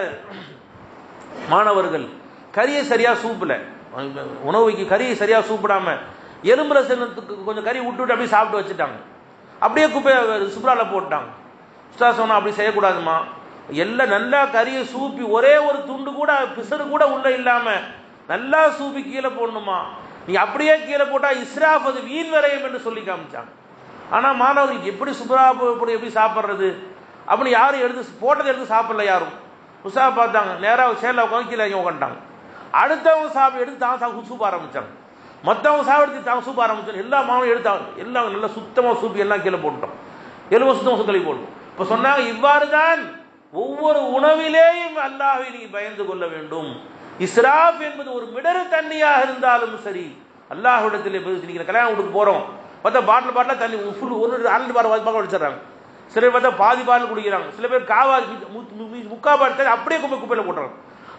மாணவர்கள் கறியை சரியாக சூப்பில் உணவுக்கு கறியை சரியாக சூப்பிடாம எலும்புல செல்லத்துக்கு கொஞ்சம் கறி விட்டு அப்படியே சாப்பிட்டு வச்சுட்டாங்க. அப்படியே சுப்ராவில் போட்டாங்க. உஸ்தாத் சொன்னா அப்படி செய்யக்கூடாதுமா, எல்லாம் நல்லா கறியை சூப்பி ஒரே ஒரு துண்டு கூட பிசறு கூட உள்ள இல்லாம நல்லா சூப்பி கீழே போடணுமா, நீ அப்படியே கீழே போட்டா இஸ்ராஃப், அது வீண் விரயம் என்று சொல்லி காமிச்சாங்க. ஆனால் மாணவர்களுக்கு எப்படி சுப்ரா எப்படி சாப்பிட்றது அப்படின்னு யாரும் போட்டதை எடுத்து சாப்பிடல யாரும். உஸ்தாத் பார்த்தாங்க, நேராக சேரில் உட்காந்து கீழே உட்காந்துட்டாங்க. அடுத்தவங்க சாப்பிட்டு எடுத்து தான் சூப்ப ஆரம்பிச்சாங்க. மற்றவங்க சாப்பிட்டு தாங்க சூப்ப ஆரம்பிச்சாங்க. எல்லா மாவும் எடுத்தாங்க, எல்லாம் நல்லா சுத்தமாக சூப்பி எல்லாம் கீழே போட்டுட்டோம், எலும்பு சுத்தமாக சுத்தலி போட்டோம். இப்போ சொன்னாங்க, இவ்வாறு தான் ஒவ்வொரு உணவிலேயும் அல்லாஹ்வை நீ பயந்து கொள்ள வேண்டும். இஸ்ராஃப் என்பது ஒரு மிடரு தண்ணியாக இருந்தாலும் சரி அல்லாஹ்விடத்திலே பதில். கல்யாணம் வீட்டுக்கு போகிறோம், பார்த்தா பாட்டில் தண்ணி ஃபுல் ஒரு 2 பார் பக்கம் வச்சிடறாங்க. சில பேர் பார்த்தா பாதி பால் குடிக்கிறாங்க. சில பேர் முக்கா பால் தண்ணி அப்படியே குப்பையில் போட்டுறாங்க.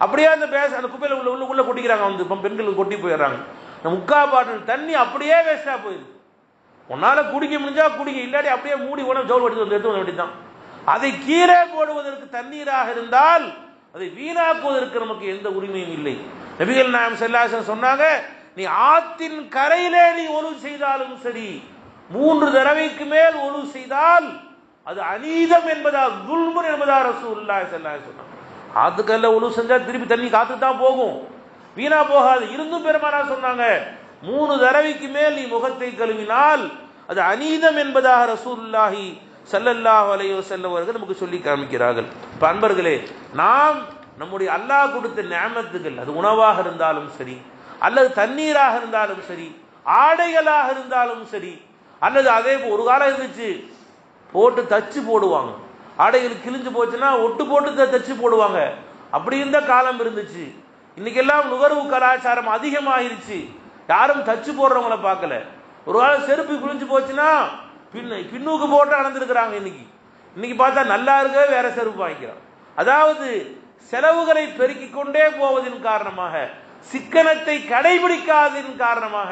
அப்படியே அந்த குப்பையில் உள்ள கொட்டிக்கிறாங்க. வந்து பெண்களுக்கு கொட்டி போயிடுறாங்க. இந்த முக்கா பாட்டில் தண்ணி அப்படியே வேஸ்டாக போயிடுது. உன்னால் குடிக்க முடிஞ்சா குடிக்க, இல்லாட்டி அப்படியே மூடி உணவு ஜவுள் எடுத்து வர வேண்டியதுதான். அதை கீழே போடுவதற்கு தண்ணீராக இருந்தால் அதை வீணாக்குவதற்கு நமக்கு எந்த உரிமையும் இல்லை. நபிகள் நாயகம் ஸல்லல்லாஹு அலைஹி வஸல்லம் சொன்னாங்க, நீ ஆத்தின் கரையிலே நீ ஒழுவு செய்தாலும் சரி 3 தடவைக்கு மேல் ஒழுவு செய்தால் அது அநீதம் என்பதா துல்முன் என்பதா ரசூலுல்லாஹி ஸல்லல்லாஹு அலைஹி வஸல்லம். ஆத்துக்கல்ல ஒழுவு செஞ்சா திருப்பி தண்ணி காத்து தான் போகும், வீணா போகாது. இருந்தும் பெருமானார் சொன்னாங்க, 3 தடவைக்கு மேல் நீ முகத்தை கழுவினால் அது அநீதம் என்பதாக ரசூலுல்லாஹி ஸல்லல்லாஹு அலைஹி வஸல்லம் அவர்கள் நமக்கு சொல்லி காமிக்கிறார்கள். இப்ப அன்பர்களே, நாம் நம்முடைய அல்லாஹ் கொடுத்த நிஅமத்துகள், அது உணவாக இருந்தாலும் சரி, அல்லது தண்ணீராக இருந்தாலும் சரி, ஆடைகளாக இருந்தாலும் சரி, அல்லது அதே ஒரு காலம் இருந்துச்சு போட்டு தச்சு போடுவாங்க, ஆடைகள் கிழிஞ்சு போச்சுன்னா ஒட்டு போட்டு தச்சு போடுவாங்க. அப்படி இருந்த காலம் இருந்துச்சு. இன்னைக்கெல்லாம் நுகர்வு கலாச்சாரம் அதிகமாகிருச்சு, யாரும் தச்சு போடுறவங்கள பார்க்கல. ஒரு காலம் செருப்பு கிழிஞ்சு போச்சுன்னா பின்னுக்கு போட்டு நடந்திருக்கிறாங்க. இன்னைக்கு பார்த்தா நல்லா இருக்க வேற செருப்பு வாங்கிக்கிறான். அதாவது செலவுகளை பெருக்கிக் கொண்டே போவதன் காரணமாக, சிக்கனத்தை கடைபிடிக்காததன் காரணமாக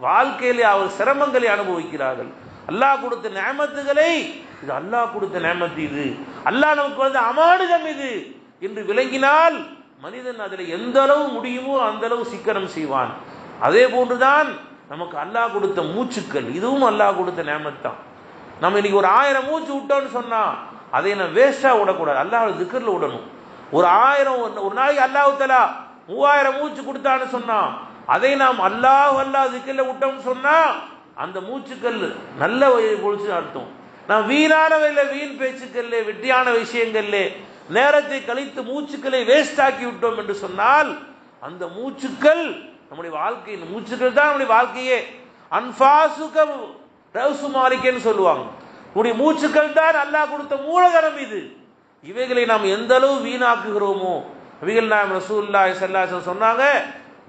வாழ்க்கையிலே அவர் சிரமங்களை அனுபவிக்கிறார்கள். அல்லாஹ் கொடுத்த நிஅமத்துகளை, இது அல்லாஹ் கொடுத்த நிஅமத்து, இது அல்லாஹ் நமக்கு வந்த அமானுதம் இது என்று விளங்கினால் மனிதன் அதில் எந்த அளவு முடியுமோ அந்த அளவு சிக்கனம் செய்வான். அதே போன்றுதான் நமக்கு அல்லாஹ் கொடுத்த மூச்சுக்கள், இதுவும் அல்லாஹ் கொடுத்த நிஅமத் தான். நம்ம இன்னைக்கு ஒரு 1000 மூச்சு விட்டோம்னு சொன்னா அதை நான் வேஸ்டா விடக்கூடாது, அல்லாஹ் திக்ர்ல விடணும். ஒரு நாளைக்கு அல்லாஹ் தஆலா 3000 மூச்சு கொடுத்தான்னு சொன்னா அதை நாம் அல்லாஹ் திக்ர்ல விட்டோம்னு சொன்னா அந்த மூச்சுக்கள் நல்ல பொழுது அர்த்தம். நாம் வீணானவையில, வீண் பேச்சுக்கள்ல, வெட்டியான விஷயங்கள்ல நேரத்தை கழித்து மூச்சுக்களை வேஸ்ட் ஆக்கி விட்டோம் என்று சொன்னால் அந்த மூச்சுக்கள் நம்முடைய வாழ்க்கை, இந்த மூச்சுக்கள் தான் நம்முடைய வாழ்க்கையே. அன்பாசுக ரவுசு மாலிக்கேன்னு சொல்லுவாங்க. உடைய மூச்சுக்கள் தான் அல்லாஹ் கொடுத்த மூலதனம் இது. இவைகளை நாம் எந்த அளவு வீணாக்குகிறோமோ, நபிகள் நாயகம் ரசூலுல்லாஹி ஸல்லல்லாஹு அலைஹி வஸல்லம் சொன்னாங்க,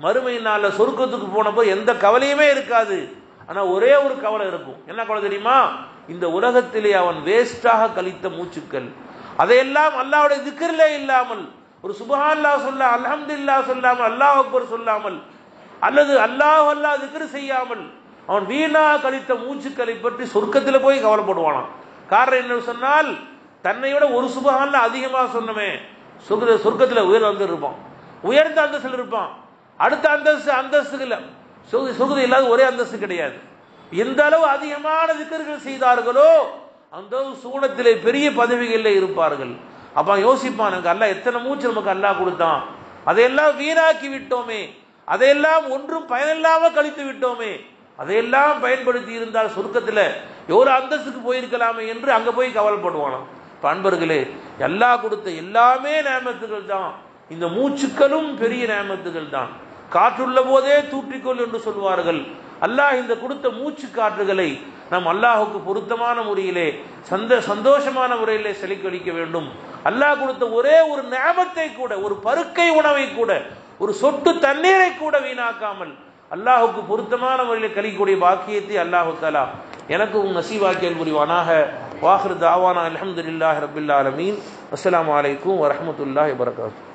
மறுமை நாளில் சொர்க்கத்துக்கு போனப்போ எந்த கவலையுமே இருக்காது, ஆனால் ஒரே ஒரு கவலை இருக்கும். என்ன கவலை தெரியுமா? இந்த உலகத்திலே அவன் வேஸ்டாக கழித்த மூச்சுக்கள். அதையெல்லாம் அல்லாஹ்வுடைய திக்ரிலே இல்லாமல், ஒரு சுப்ஹானல்லாஹ் சொல்ல, அல்ஹம்துலில்லாஹ் சொல்லாமல், அல்லாஹ் அக்பர் சொல்லாமல், அல்லது அல்லாஹ் அல்லாஹ் திக்ர் செய்யாமல் அவன் வீணா கழித்த மூச்சுக்களை பற்றி சொர்க்கத்தில் போய் கவலைப்படுவானான். காரணம் என்ன சொன்னால், தன்னை விட ஒரு சுப்ஹானல்லாஹ் அதிகமாக சொன்னமே சொர்க்கத்தில் உயர்ந்து இருப்பான், உயர்ந்த அந்தஸ்தில் இருப்பான். அடுத்த அந்தஸ்துகள் சொர்க்கத்தில் இல்லாத ஒரே அந்தஸ்து கிடையாது. எந்த அளவு அதிகமான திக்ர்கள் செய்தார்களோ அந்த சூனத்திலே பெரிய பதவிகளில் இருப்பார்கள். அப்ப யோசிப்பான், எனக்கு அல்லாஹ் எத்தனை மூச்சு நமக்கு அல்லாஹ் கொடுத்தான், அதையெல்லாம் வீணாக்கி விட்டோமே, அதையெல்லாம் ஒன்றும் பயனில்லாம கழித்து விட்டோமே, அதையெல்லாம் பயன்படுத்தி இருந்தால் சொர்க்கத்தில் எவ்வளவு அந்தஸ்துக்கு போயிருக்கலாமே என்று அங்க போய் கவலைப்படுவானாம். அன்பர்களே, அல்லாஹ் கொடுத்த எல்லாமே நேமத்துகள் தான். இந்த மூச்சுக்களும் பெரிய நேமத்துகள் தான். காற்றுள்ள போதே தூற்றிக்கொள் என்று சொல்வார்கள். அல்லாஹ் இந்த கொடுத்த மூச்சு காற்றுகளை நாம் அல்லாஹுக்கு பொருத்தமான முறையிலே சந்தோஷமான முறையிலே செலவழிக்க வேண்டும். அல்லாஹ் கொடுத்த ஒரே ஒரு நேமத்தை கூட, ஒரு பருக்கை உணவை கூட, ஒரு சொட்டு தண்ணீரை கூட வீணாக்காமல் அல்லாஹுக்கு பொருத்தமான முறையில் கழிக்கக்கூடிய பாக்கியத்தை அல்லாஹு தஆலா எனக்கும் நசீவாக்கியல் புரிவானாக. வாஹிர் தாவானா அல்ஹம்துலில்லாஹி ரப்பில் ஆலமீன். அஸ்ஸலாமு அலைக்கும் வரஹ்மத்துல்லாஹி வபரகாத்துஹு.